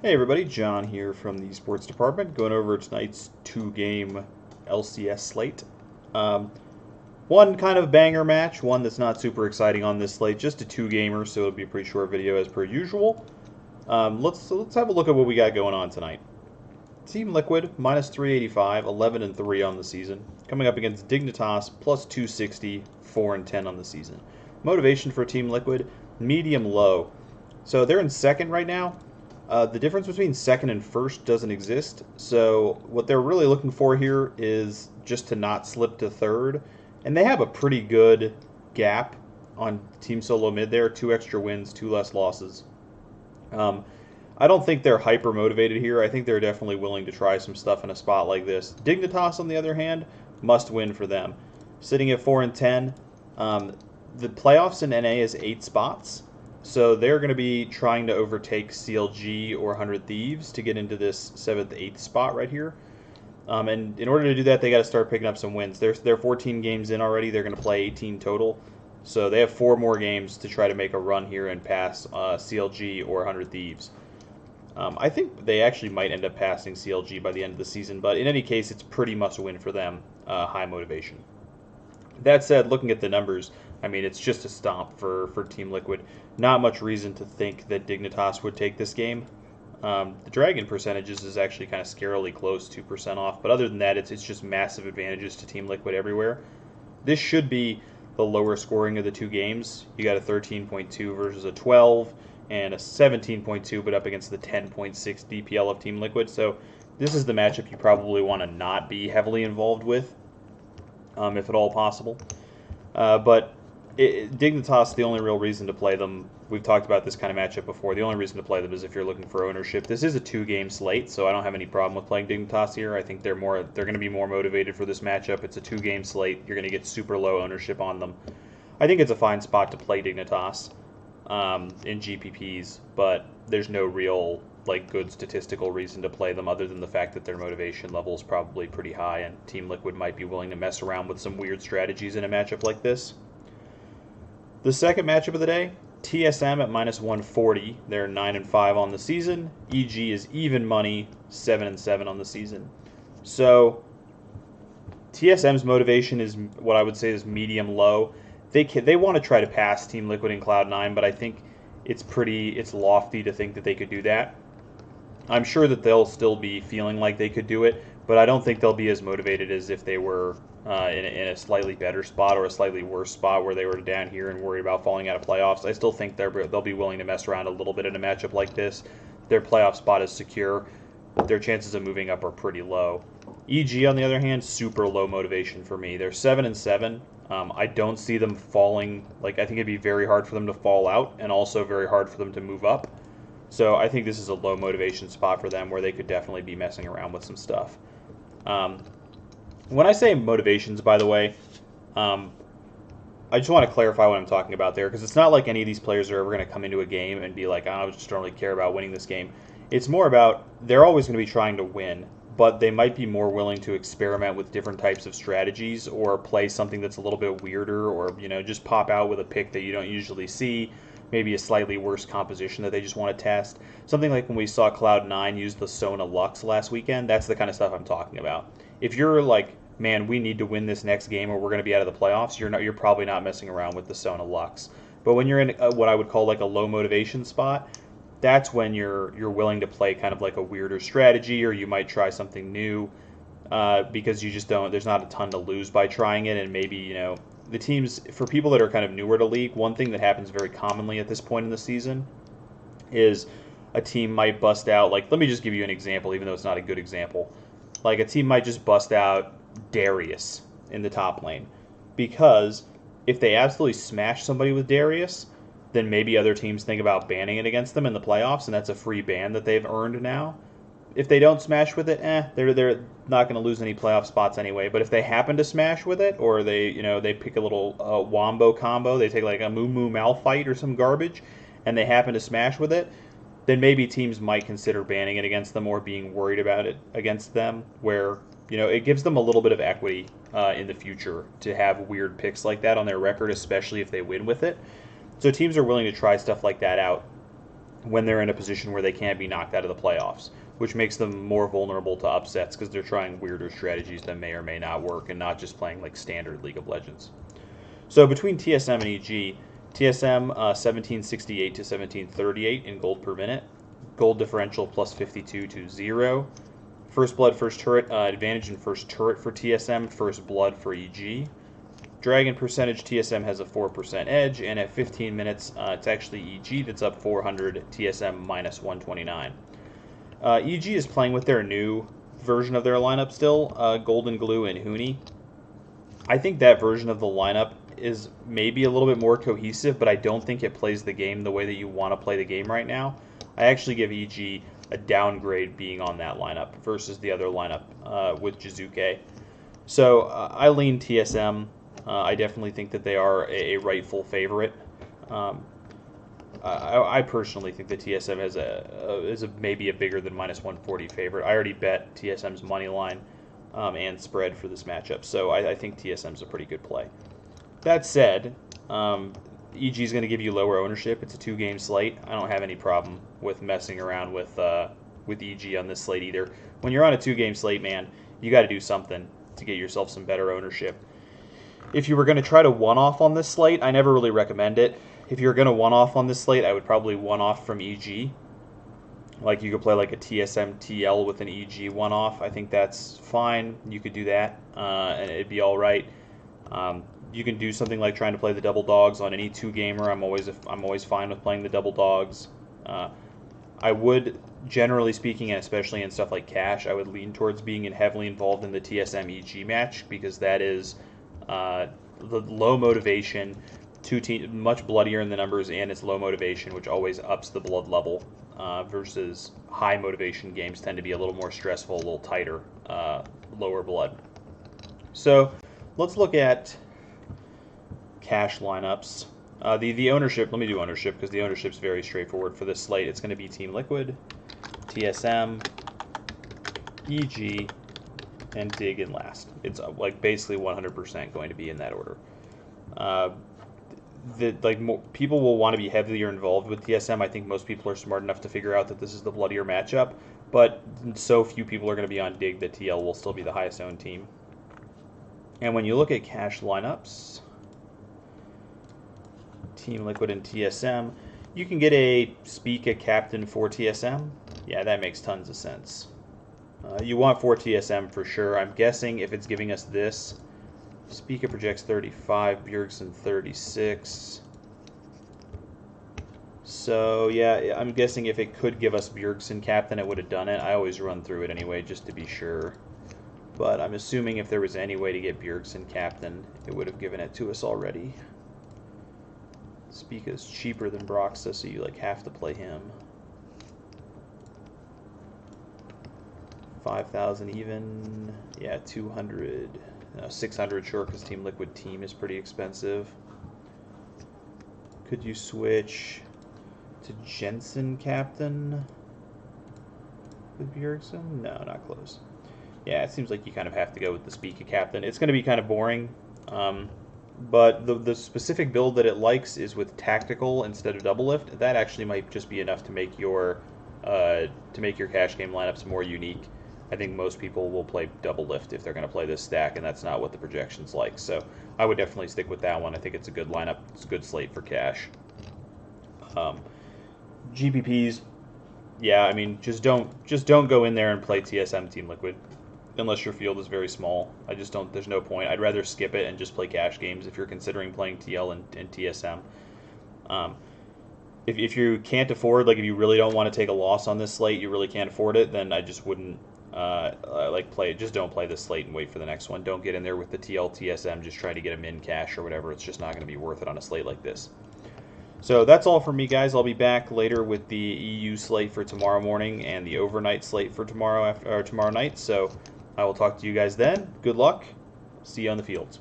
Hey everybody, John here from the sports department, going over tonight's two-game LCS slate. Um, One kind of banger match, one that's not super exciting on this slate, just a two-gamer, so it'll be a pretty short video as per usual. Let's have a look at what we got going on tonight. Team Liquid minus 385, 11-3 on the season, coming up against Dignitas plus 260, 4-10 on the season. Motivation for Team Liquid, medium low. So they're in second right now. The difference between second and first doesn't exist, so what they're really looking for here is just to not slip to third, and they have a pretty good gap on Team Solo Mid there, 2 extra wins, 2 less losses. I don't think they're hyper motivated here. I think they're definitely willing to try some stuff in a spot like this. Dignitas, on the other hand, must win for them. Sitting at 4-10, the playoffs in NA is 8 spots. So they're going to be trying to overtake CLG or 100 Thieves to get into this 7th, 8th spot right here. And in order to do that, they got to start picking up some wins. They're 14 games in already. They're going to play 18 total. So they have 4 more games to try to make a run here and pass CLG or 100 Thieves. I think they actually might end up passing CLG by the end of the season, but in any case, it's pretty much a win for them. High motivation. That said, looking at the numbers, I mean, it's just a stomp for Team Liquid. Not much reason to think that Dignitas would take this game. The Dragon percentages is actually kind of scarily close, 2% off. But other than that, it's just massive advantages to Team Liquid everywhere. This should be the lower scoring of the 2 games. You got a 13.2 versus a 12, and a 17.2, but up against the 10.6 DPL of Team Liquid. So this is the matchup you probably want to not be heavily involved with, if at all possible. But Dignitas, the only real reason to play them, we've talked about this kind of matchup before, the only reason to play them is if you're looking for ownership. This is a 2-game slate, so I don't have any problem with playing Dignitas here. I think they're going to be more motivated for this matchup. It's a 2-game slate. You're going to get super low ownership on them. I think it's a fine spot to play Dignitas in GPPs, but there's no real good statistical reason to play them other than the fact that their motivation level is probably pretty high, and Team Liquid might be willing to mess around with some weird strategies in a matchup like this. The second matchup of the day, TSM at minus 140. They're 9-5 on the season. EG is even money, 7-7 on the season. So TSM's motivation is what I would say is medium low. They want to try to pass Team Liquid and Cloud9, but I think it's lofty to think that they could do that. I'm sure that they'll still be feeling like they could do it, but I don't think they'll be as motivated as if they were in a slightly better spot or a slightly worse spot where they were down here and worried about falling out of playoffs. I still think they'll be willing to mess around a little bit in a matchup like this. Their playoff spot is secure. Their chances of moving up are pretty low. EG, on the other hand, super low motivation for me. They're 7-7. I don't see them falling. I think it'd be very hard for them to fall out and also very hard for them to move up. So I think this is a low motivation spot for them where they could definitely be messing around with some stuff. When I say motivations, by the way, I just want to clarify what I'm talking about there, because it's not like any of these players are ever going to come into a game and be like, I just don't really care about winning this game. It's more about they're always going to be trying to win, but they might be more willing to experiment with different types of strategies or play something that's a little bit weirder, or just pop out with a pick that you don't usually see, maybe a slightly worse composition that they just want to test. Something like when we saw Cloud9 use the Sona Lux last weekend, that's the kind of stuff I'm talking about. If you're like, man, we need to win this next game or we're going to be out of the playoffs, you're probably not messing around with the Sona Lux. But when you're in what I would call like a low motivation spot, that's when you're willing to play kind of like a weirder strategy, or you might try something new because you just don't. There's not a ton to lose by trying it, and maybe the teams, for people that are kind of newer to League, one thing that happens very commonly at this point in the season is a team might bust out. Let me just give you an example, even though it's not a good example. Like a team might just bust out Darius in the top lane, because if they absolutely smash somebody with Darius, then maybe other teams think about banning it against them in the playoffs, and that's a free ban that they've earned now. If they don't smash with it, they're not going to lose any playoff spots anyway. But if they happen to smash with it, or they pick a little wombo combo, they take like a Moo Moo Malphite or some garbage, and they happen to smash with it, then maybe teams might consider banning it against them or being worried about it against them, where it gives them a little bit of equity in the future to have weird picks like that on their record, especially if they win with it. So teams are willing to try stuff like that out. when they're in a position where they can't be knocked out of the playoffs, which makes them more vulnerable to upsets because they're trying weirder strategies that may or may not work and not just playing like standard League of Legends. So between TSM and EG, TSM 1768 to 1738 in gold per minute, gold differential plus 52 to 0. First blood, first turret, advantage in first turret for TSM, first blood for EG. Dragon percentage, TSM has a 4% edge, and at 15 minutes, it's actually EG that's up 400, TSM minus 129. EG is playing with their new version of their lineup still, Golden Glue and Huni. I think that version of the lineup is maybe a little bit more cohesive, but I don't think it plays the game the way that you want to play the game right now. I actually give EG a downgrade being on that lineup versus the other lineup with Jizuke. So I lean TSM. I definitely think that they are a rightful favorite. I personally think that TSM is maybe a bigger than minus 140 favorite. I already bet TSM's money line and spread for this matchup, so I think TSM's a pretty good play. That said, EG is going to give you lower ownership. It's a 2-game slate. I don't have any problem with messing around with EG on this slate either. When you're on a 2-game slate, man, you got to do something to get yourself some better ownership. If you were going to try to one-off on this slate, I never really recommend it. If you're going to one-off on this slate, I would probably one-off from EG. Like you could play like a TSM TL with an EG one-off. I think that's fine. You could do that, and it'd be all right. You can do something like trying to play the double dogs on any 2-gamer. I'm always fine with playing the double dogs. I would, generally speaking, and especially in stuff like cash, I would lean towards being heavily involved in the TSM EG match because that is the low motivation, much bloodier in the numbers, and it's low motivation, which always ups the blood level. Versus high motivation games tend to be a little more stressful, a little tighter, lower blood. So let's look at cash lineups. The ownership, let me do ownership because the ownership's very straightforward for this slate. It's going to be Team Liquid, TSM, EG, and Dig in last. It's like basically 100% going to be in that order. People will want to be heavier involved with TSM. I think most people are smart enough to figure out that this is the bloodier matchup, but so few people are going to be on Dig that TL will still be the highest owned team. And when you look at cash lineups, Team Liquid and TSM, you can get a Spica captain for TSM. Yeah, that makes tons of sense. You want 4 TSM for sure. I'm guessing if it's giving us this, Spica projects 35, Bjergsen 36. So yeah, I'm guessing if it could give us Bjergsen captain, it would have done it. I always run through it anyway, just to be sure. But I'm assuming if there was any way to get Bjergsen captain, it would have given it to us already. Spica's cheaper than Broxa, so you like have to play him. 5,000 even. Yeah, 200. 600 sure, because Team Liquid team is pretty expensive. Could you switch to Jensen captain with Bjergsen? No, not close. Yeah, it seems like you kind of have to go with the Spica captain. It's going to be kind of boring, but the specific build that it likes is with tactical instead of double lift. That actually might just be enough to make your cash game lineups more unique. I think most people will play double lift if they're going to play this stack, and that's not what the projection's like. So I would definitely stick with that one. I think it's a good lineup. It's a good slate for cash. GPPs, yeah, I mean, just don't go in there and play TSM Team Liquid unless your field is very small. I just don't. There's no point. I'd rather skip it and just play cash games if you're considering playing TL and TSM. If you can't afford, like if you really don't want to take a loss on this slate, you really can't afford it, then I just wouldn't play it. Just don't play this slate and wait for the next one. Don't get in there with the TL TSM. Just try to get them in cash or whatever. It's just not going to be worth it on a slate like this. So that's all from me, guys. I'll be back later with the EU slate for tomorrow morning and the overnight slate for tomorrow night. So I will talk to you guys then. Good luck. See you on the fields.